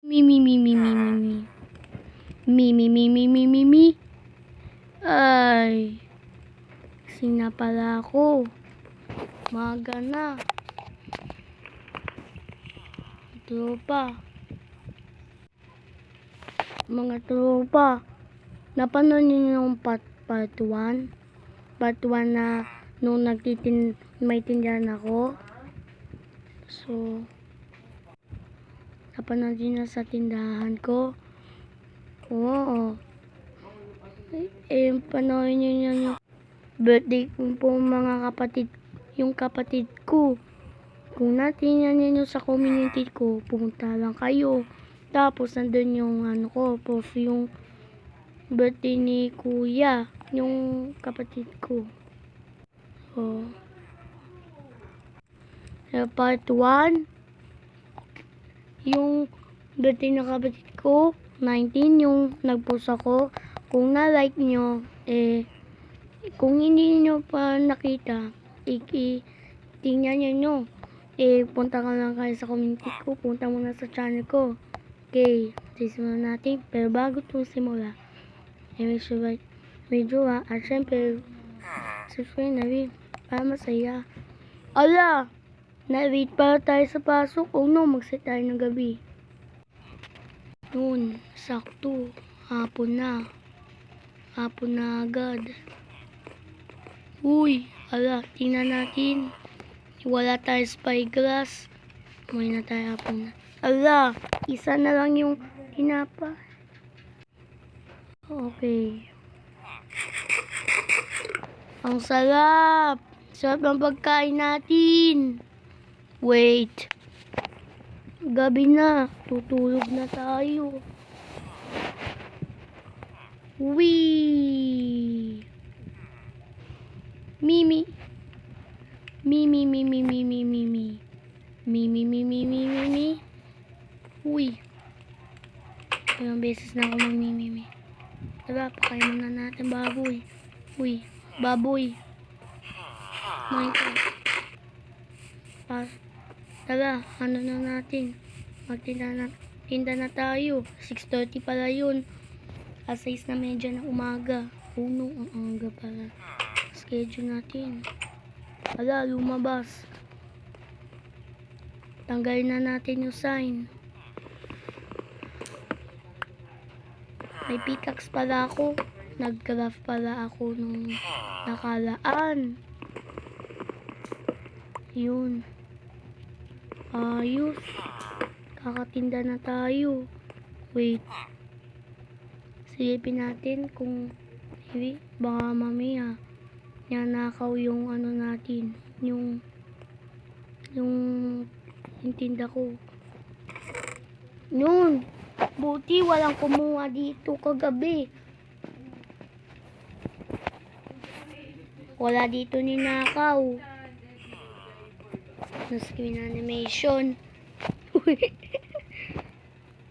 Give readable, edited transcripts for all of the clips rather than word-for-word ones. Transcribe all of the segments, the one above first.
Mi, mi, mi, mi, mi, mi, mi. Mi, mi, mi, mi, mi, mi, mi. Ay. Gising na pala ako. Maga na. Tropa. Mga tropa. Napanood niyo yung part 1? Part 1 na nung may tindahan ako. So, napanood niyo sa tindahan ko. Oo. Panoorin niyo yung birthday ko po mga kapatid. Yung kapatid ko. Kung natingnan niyo sa community ko, pumunta lang kayo. Tapos nandun yung post yung birthday ni kuya, yung kapatid ko. So, part 1, yung birthday ng kapatid ko, 19, yung nag-post ako. Kung na-like nyo, kung hindi nyo pa nakita, tingnan nyo. Punta ka lang kayo sa community ko, punta muna sa channel ko. Okay, simulan natin. Pero bago ito simula, make sure like video at syempre, subscribe na rin para masaya. Ala! Na-wait para tayo sa pasok. Oh no, mag-set tayo ng gabi. Noon, sakto. Hapon na. Hapon na agad. Uy, ala, tingnan natin. Wala tayo spyglass. May na tayo hapon na. Ala, isa na lang yung tinapa. Okay. Ang sarap. Sarap ng pagkain natin. Wait. Gabi na. Tutulog na tayo. Wee. Mimi. Mimi, mimi, mimi, mimi. Mimi, mimi, mimi, mimi. Uy. Ilang beses na ako magmimimi. Tara, pakain muna natin baboy. Uy, baboy. Minecraft. Tara, ano na natin? Magtinda na tayo. 6:30 pala yun. Alas 6 na medya ng umaga. Puno ang aga pala. Schedule natin. Ala, lumabas. Tanggalin na natin yung sign. May pickaxe pala ako. Nag-craft pala ako nung nakalaan. Yun. Ayos. Kakatinda na tayo. Wait. Silipin natin kung baka mamaya nakaw yung natin. Yung tinda ko. Yun. Buti walang kumuha dito kagabi. Wala dito ninakaw. Na-screen animation. Uy.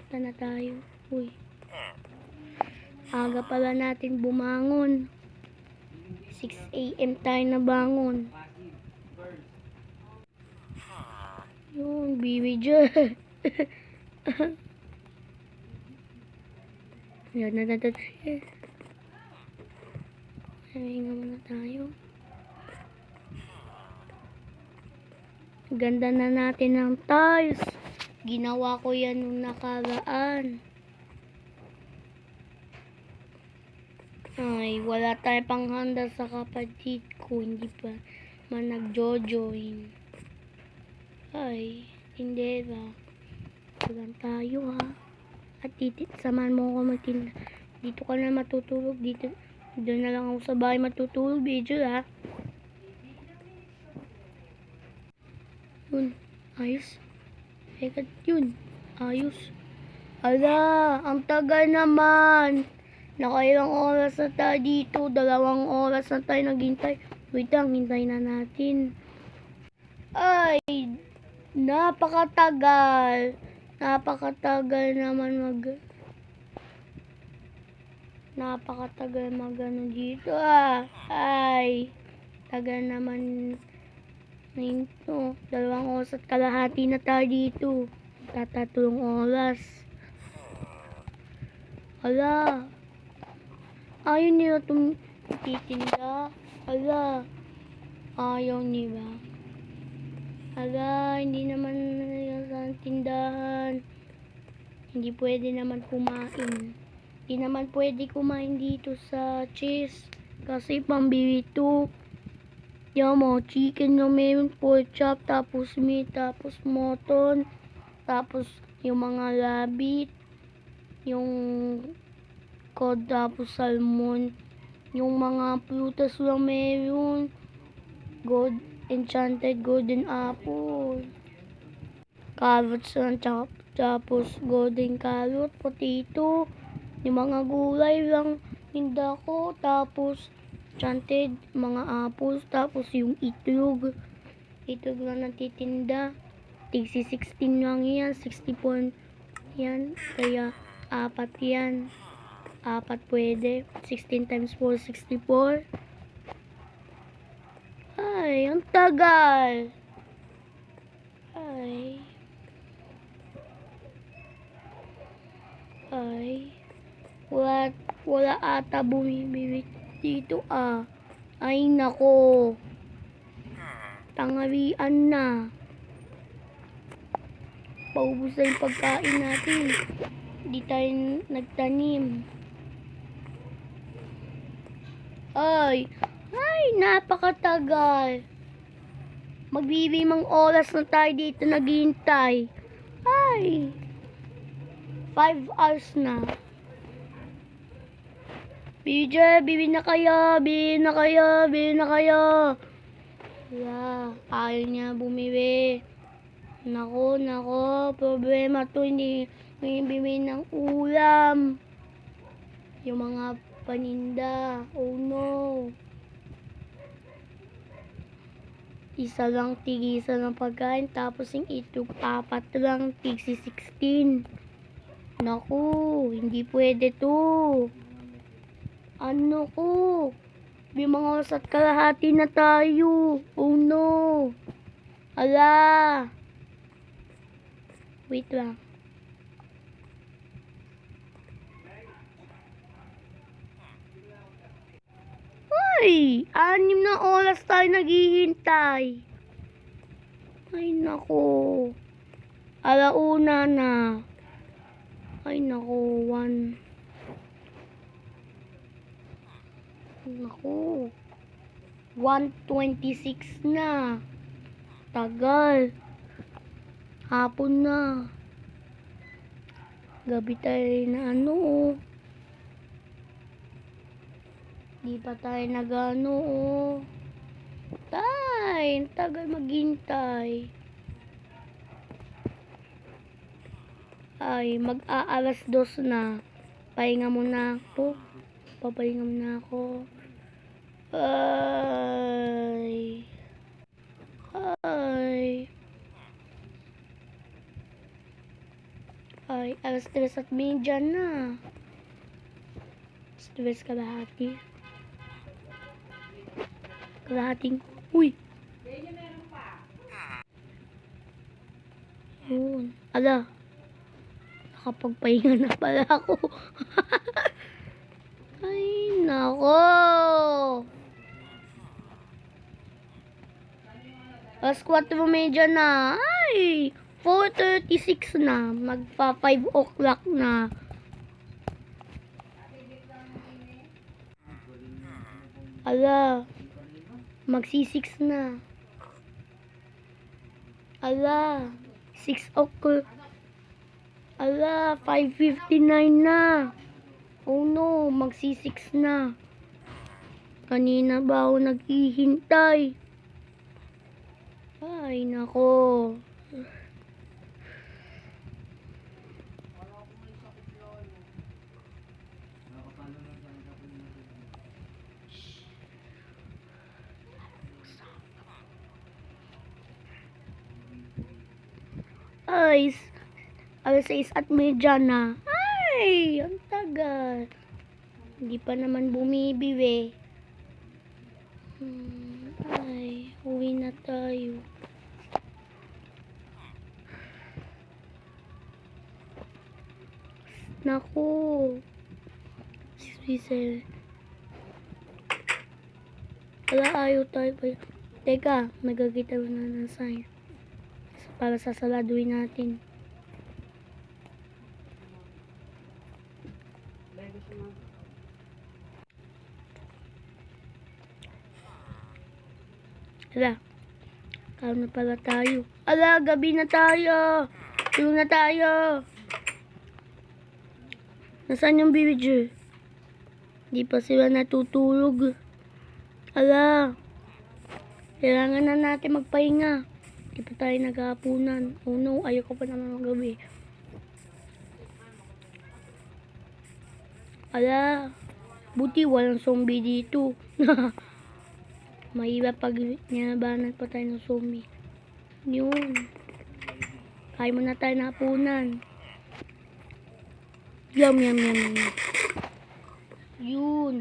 Punta na tayo. Uy. Aga pala natin bumangon. 6 AM tayo na bangon. Yun, bibi dyan. Yan na natin. Hinga muna tayo. Ganda na natin ng tiles. Ginawa ko yan nung nakaraan. Ay, wala tayo panghanda sa kapatid ko. Hindi pa man nag-join. Ay, hindi ba? Tulan tayo ha. At samahan mo ako magtinda. Dito ka na matutulog. Dito na lang ako sa bahay matutulog. Video ha. Yun. Ayos. Yun. Ayos. Ala, ang tagal naman. Nakailang oras na tayo dito. 2 oras na tayo naghintay. Wait lang, hintay na natin. Ay, napakatagal. Napakatagal naman napakatagal dito Ay, tagal naman nito. 2 oras at kalahati na tayo dito. 3 oras. Hala, ayaw niyo titinda. Hala, ayaw niyo ba? Hala, hindi naman sa tindahan. Hindi pwede naman kumain. Hindi naman pwede kumain dito sa cheese. Kasi pambili to. Yan mo, chicken na meron, pork chop, tapos meat, tapos mutton, tapos yung mga rabbit, yung cod, tapos salmon, yung mga prutas lang meron. Enchanted golden apple. Carrots lang, tapos golden carrot, potato, yung mga gulay lang tinda ko, tapos enchanted, mga apples, tapos yung itlog lang natitinda. Tigsi 16 lang yan, 64 yan, kaya apat yan. Apat pwede, 16 times 4, 64. Ay, ang tagal. Ay. Wala ata bumibili dito ah. Ay nako. Tanghalian na. Paubos na yung pagkain natin. Hindi tayo nagtanim. Ay, napakatagal. Magbibimang oras na tayo dito naghihintay. Ay, 5 hours na. BJ, bili na kayo. Wala, ayaw niya bumili. Nako, problema to. Hindi bibili ng ulam. Yung mga paninda. Oh no. Isa lang ng pagkain. Tapos yung itlog, 4 lang. Tigsi 16. Naku, hindi pwede to. Ano ko? May mga oras at kalahati na tayo. Oh no. Ala. Wait lang. Ay, 6 na oras tayo naghihintay. Ay nako. Alauna na. Ay nako, 1. Naku, 1:26 na. Tagal. Hapon na. Gabi tayo na ano. Di pa tayo nagano. Tagal maghintay. Ay, mag-aalas 2 na. Pahinga muna ako. Papahinga muna ako. Ay, alas 3:30 na. Stress kalahati. Uy! Yun. Ala. Nakapagpahinga na pala ako. Ay, nako. Alas 4:30 na. Ay, 4:36 na. Magpa 5 o'clock na. Ala, magsi-6 na. Ala, 6 o'clock. Ala, 5:59 na. Oh no, magsi-6 na. Kanina ba ako naghihintay? Ay, nako. Ay, alas 6:30 na. Ay, ang tagal. Hindi pa naman bumibili. Ay, uwi na tayo. Naku. diesel. Wala, ayaw tayo pa. Teka, nagagita na ng sign. Para sasaladuin natin. Ala, kaon na pala tayo. Ala, gabi na tayo. Tulog na tayo. Nasaan yung villager? Di pa sila natutulog. Ala, kailangan na natin magpahinga. Di pa tayo naghahapunan. Oh no, ayoko pa naman magabi. Ala, buti walang zombie dito. Mahirap pag nilabanan pa tayo ng zombie. Yun. Kaya mo na tayo na hapunan. Yum, yum, yum, yum. Yun.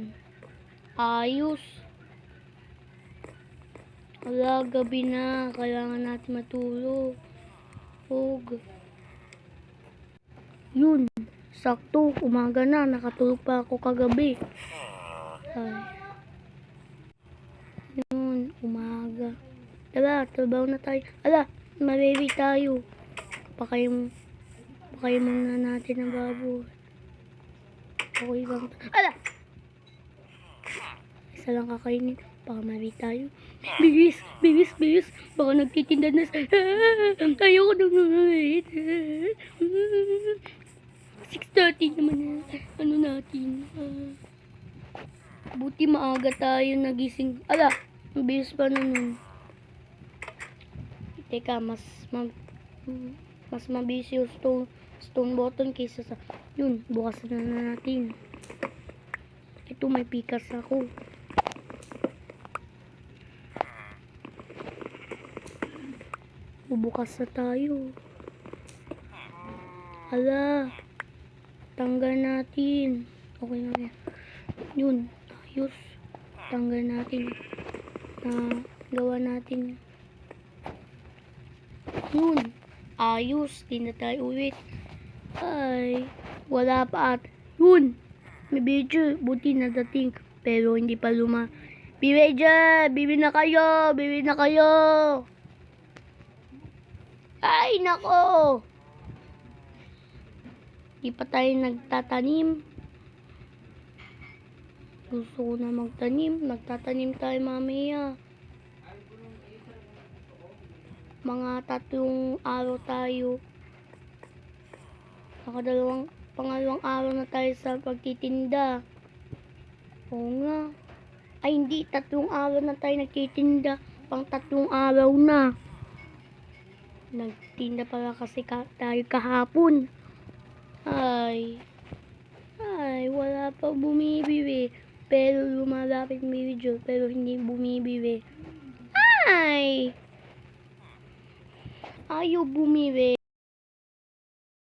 Ayos. Wala, gabi na. Kailangan natin matulog. Hug. Yun. Sakto. Umaga na. Nakatulog pa ako kagabi. Ay. Yun. Umaga. Tara, trabaho na tayo. Ala, mababy tayo. Pakain muna natin ang baboy. Okay bang? Ala! Isa lang kakainin. Baka mali tayo. Bilis! Bilis! Bilis! Baka nagtitinda na sa... Ayoko nang nangayit. 6:30 naman na. Ano natin? Buti maaga tayo nagising. Ala! Bilis pa na nun. Teka, mas mabilis yung stone button kaysa sa... Yun, bukas na natin. Ito, may pikas ako. Bubukas na tayo. Ala, tanggal natin. Okay na yan. Yun, ayos. Tanggal natin. Gawa natin. Yun, ayos. Di na tayo ulit. Ay, wala pa at. Yun, may video. Buti na dating. Pero hindi pa Bibi dyan! Bibi na kayo! Bibi na kayo! Ay, nako! Di pa tayo nagtatanim. Gusto ko na magtanim. Nagtatanim tayo mamaya. Mga 3 araw tayo. Pangalawang araw na tayo sa pagtitinda. Oo nga. Ay, hindi. 3 araw na tayo nagtitinda. Pang 3 araw na. Nagtinda pala kasi tayo kahapon. Ay, wala pa bumibili. Pero lumalapit may video. Pero hindi bumibili. Ay! Ayaw bumibili.